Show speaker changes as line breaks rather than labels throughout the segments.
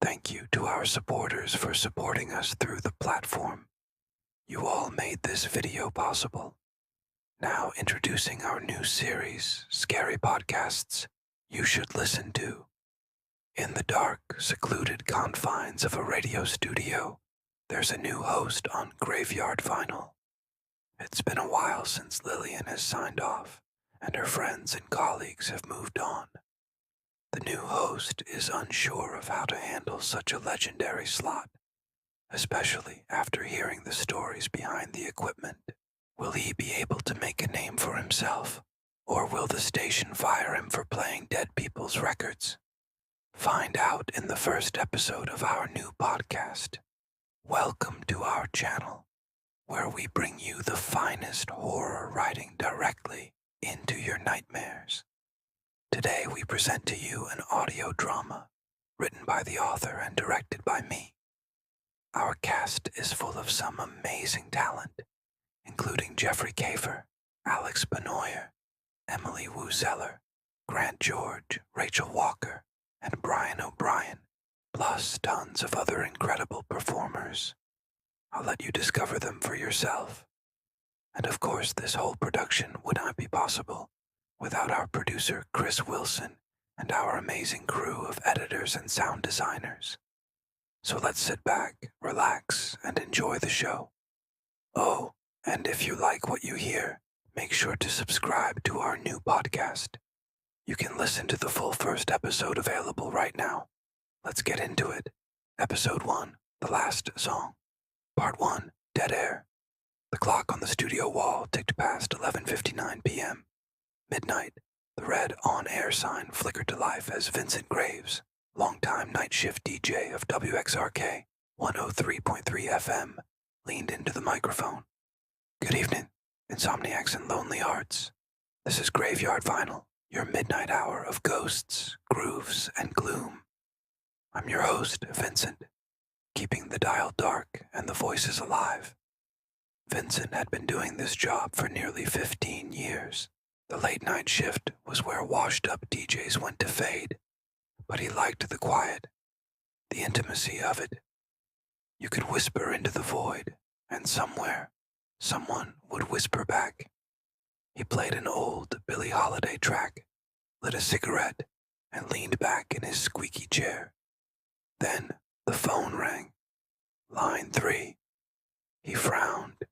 Thank you to our supporters for supporting us through the platform. You all made this video possible. Now introducing our new series, Scary Podcasts You Should Listen To. In the dark, secluded confines of a radio studio, there's a new host on Graveyard Vinyl. It's been a while since Lillian has signed off, and her friends and colleagues have moved on. The new host is unsure of how to handle such a legendary slot, especially after hearing the stories behind the equipment. Will he be able to make a name for himself, or will the station fire him for playing dead people's records? Find out in the first episode of our new podcast. Welcome to our channel, where we bring you the finest horror writing directly into your nightmares. Today we present to you an audio drama written by the author and directed by me. Our cast is full of some amazing talent, including Jeffrey Kafer, Alex Benoyer, Emily Wu Zeller, Grant George, Rachel Walker, and Brian O'Brien, plus tons of other incredible performers. I'll let you discover them for yourself. And of course, this whole production would not be possible without our producer Chris Wilson and our amazing crew of editors and sound designers. So let's sit back, relax, and enjoy the show. Oh, and if you like what you hear, make sure to subscribe to our new podcast. You can listen to the full first episode available right now. Let's get into it. Episode 1, The Last Song. Part 1, Dead Air. The clock on the studio wall ticked past 11:59 p.m. Midnight. The red on-air sign flickered to life as Vincent Graves, longtime night shift DJ of WXRK 103.3 FM, leaned into the microphone. Good evening, insomniacs and lonely hearts. This is Graveyard Vinyl, your midnight hour of ghosts, grooves, and gloom. I'm your host, Vincent, keeping the dial dark and the voices alive. Vincent had been doing this job for nearly 15 years. The late-night shift was where washed-up DJs went to fade, but he liked the quiet, the intimacy of it. You could whisper into the void, and somewhere, someone would whisper back. He played an old Billie Holiday track, lit a cigarette, and leaned back in his squeaky chair. Then the phone rang. Line 3. He frowned.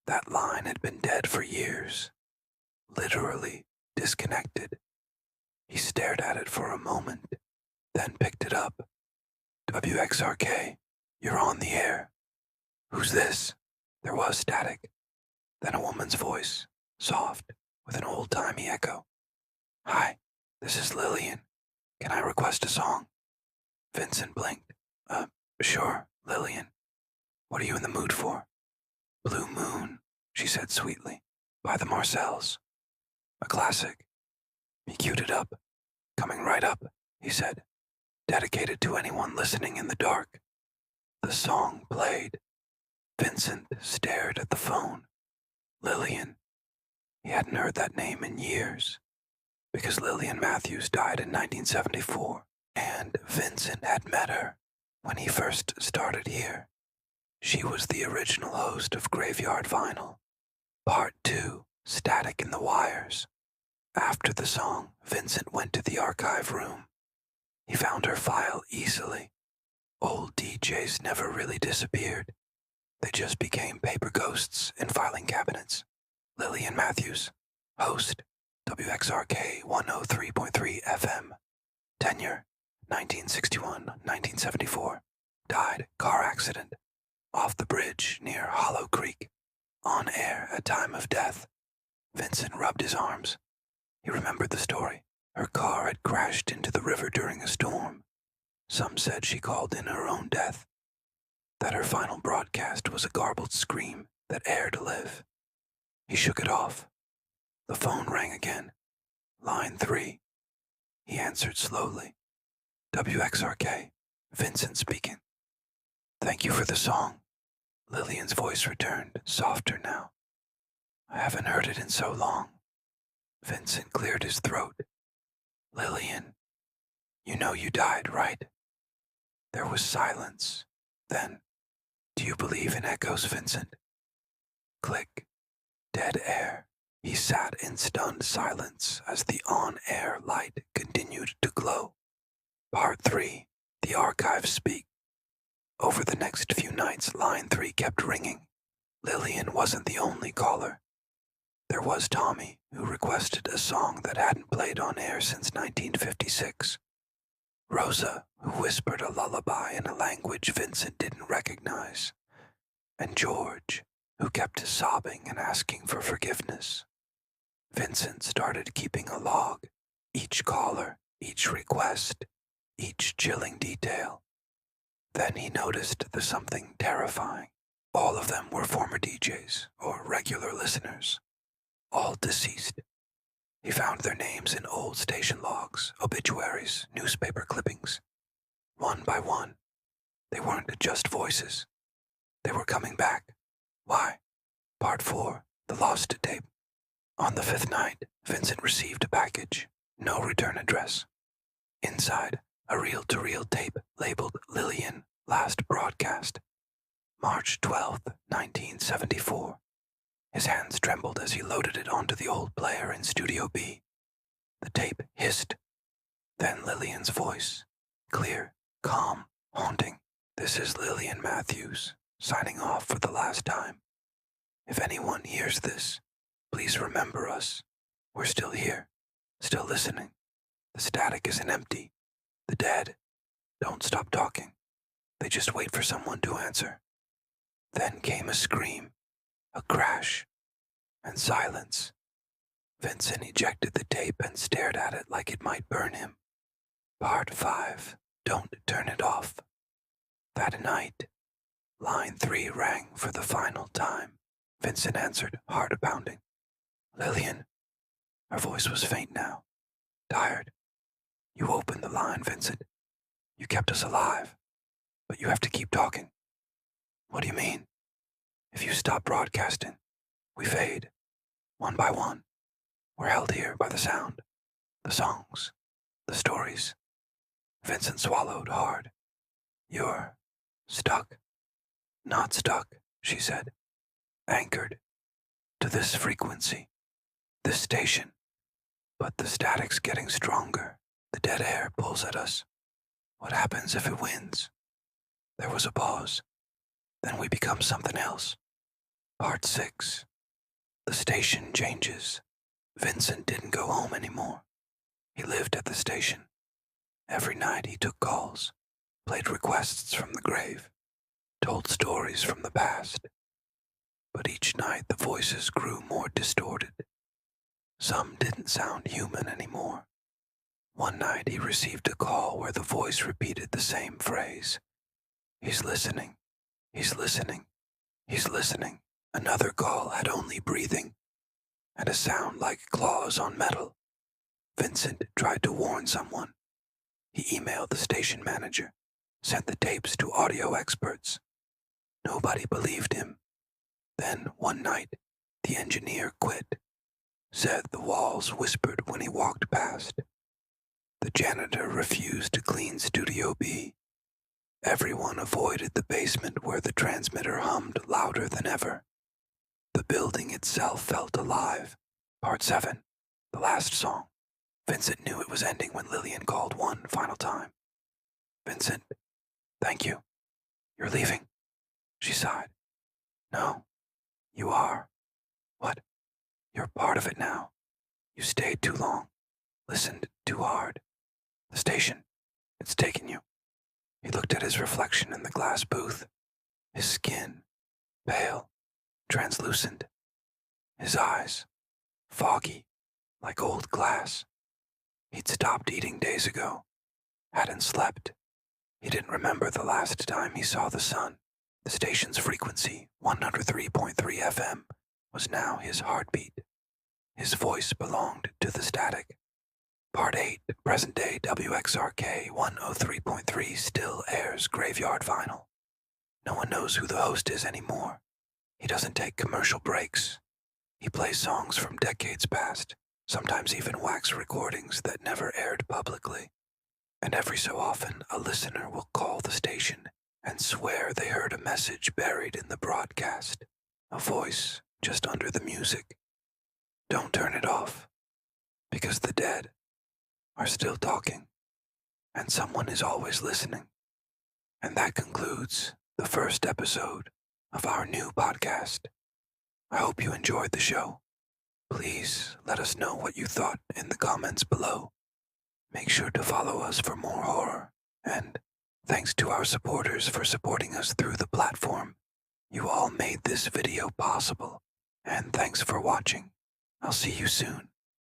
That line had been dead for years. Literally disconnected. He stared at it for a moment, then picked it up. WXRK, you're on the air. Who's this? There was static. Then a woman's voice, soft, with an old-timey echo. Hi, this is Lillian. Can I request a song? Vincent blinked. Sure, Lillian. What are you in the mood for? Blue Moon, she said sweetly, by the Marcells. A classic. He queued it up. Coming right up, he said, dedicated to anyone listening in the dark. The song played. Vincent stared at the phone. Lillian. He hadn't heard that name in years, because Lillian Matthews died in 1974, and Vincent had met her when he first started here. She was the original host of Graveyard Vinyl. Part 2, Static in the Wires. After the song, Vincent went to the archive room. He found her file easily. Old DJs never really disappeared. They just became paper ghosts in filing cabinets. Lillian Matthews, host, WXRK 103.3 FM. Tenure, 1961-1974. Died car accident. Off the bridge near Hollow Creek. On air at time of death. Vincent rubbed his arms. He remembered the story. Her car had crashed into the river during a storm. Some said she called in her own death. That her final broadcast was a garbled scream that aired live. He shook it off. The phone rang again. Line 3. He answered slowly. WXRK, Vincent speaking. Thank you for the song. Lillian's voice returned, softer now. I haven't heard it in so long. Vincent cleared his throat. Lillian, you know you died, right? There was silence. Then, "Do you believe in echoes, Vincent?" Click. Dead air. He sat in stunned silence as the on-air light continued to glow. Part 3. The archives speak. Over the next few nights, line 3 kept ringing. Lillian wasn't the only caller. There was Tommy, who requested a song that hadn't played on air since 1956. Rosa, who whispered a lullaby in a language Vincent didn't recognize. And George, who kept sobbing and asking for forgiveness. Vincent started keeping a log, each caller, each request, each chilling detail. Then he noticed the something terrifying. All of them were former DJs or regular listeners, all deceased. He found their names in old station logs, obituaries, newspaper clippings. One by one, they weren't just voices. They were coming back. Why? Part 4, the lost tape. On the 5th night, Vincent received a package, no return address. Inside, a reel-to-reel tape labeled Lillian, last broadcast. March 12th, 1974. His hands trembled as he loaded it onto the old player in Studio B. The tape hissed. Then Lillian's voice, clear, calm, haunting. "This is Lillian Matthews, signing off for the last time. If anyone hears this, please remember us. We're still here, still listening. The static isn't empty. The dead don't stop talking. They just wait for someone to answer." Then came a scream, a crash, and silence. Vincent ejected the tape and stared at it like it might burn him. Part 5. Don't turn it off. That night, line 3 rang for the final time. Vincent answered, heart pounding. "Lillian." Her voice was faint now, tired. "You opened the line, Vincent. You kept us alive, but you have to keep talking." "What do you mean?" "If you stop broadcasting, we fade, one by one. We're held here by the sound, the songs, the stories." Vincent swallowed hard. "You're stuck." "Not stuck," she said. "Anchored to this frequency, this station. But the static's getting stronger. The dead air pulls at us. What happens if it wins?" There was a pause. "Then we become something else." Part 6. The station changes. Vincent didn't go home anymore. He lived at the station. Every night he took calls, played requests from the grave, told stories from the past. But each night the voices grew more distorted. Some didn't sound human anymore. One night he received a call where the voice repeated the same phrase. "He's listening. He's listening. He's listening." Another call had only breathing, and a sound like claws on metal. Vincent tried to warn someone. He emailed the station manager, sent the tapes to audio experts. Nobody believed him. Then, one night, the engineer quit. Said the walls whispered when he walked past. The janitor refused to clean Studio B. Everyone avoided the basement where the transmitter hummed louder than ever. The building itself felt alive. Part 7. The last song. Vincent knew it was ending when Lillian called one final time. "Vincent, thank you. You're leaving." She sighed. "No, you are." "What?" "You're part of it now. You stayed too long. Listened too hard. The station, it's taken you." He looked at his reflection in the glass booth. His skin, pale, translucent. His eyes, foggy, like old glass. He'd stopped eating days ago. Hadn't slept. He didn't remember the last time he saw the sun. The station's frequency, 103.3 FM, was now his heartbeat. His voice belonged to the static. Part 8, present-day WXRK 103.3 still airs graveyard vinyl. No one knows who the host is anymore. He doesn't take commercial breaks. He plays songs from decades past, sometimes even wax recordings that never aired publicly. And every so often, a listener will call the station message buried in the broadcast, a voice just under the music. Don't turn it off, because the dead are still talking, and someone is always listening. And that concludes the first episode of our new podcast. I hope you enjoyed the show. Please let us know what you thought in the comments below. Make sure to follow us for more horror, and thanks to our supporters for supporting us through the platform. You all made this video possible, and thanks for watching. I'll see you soon.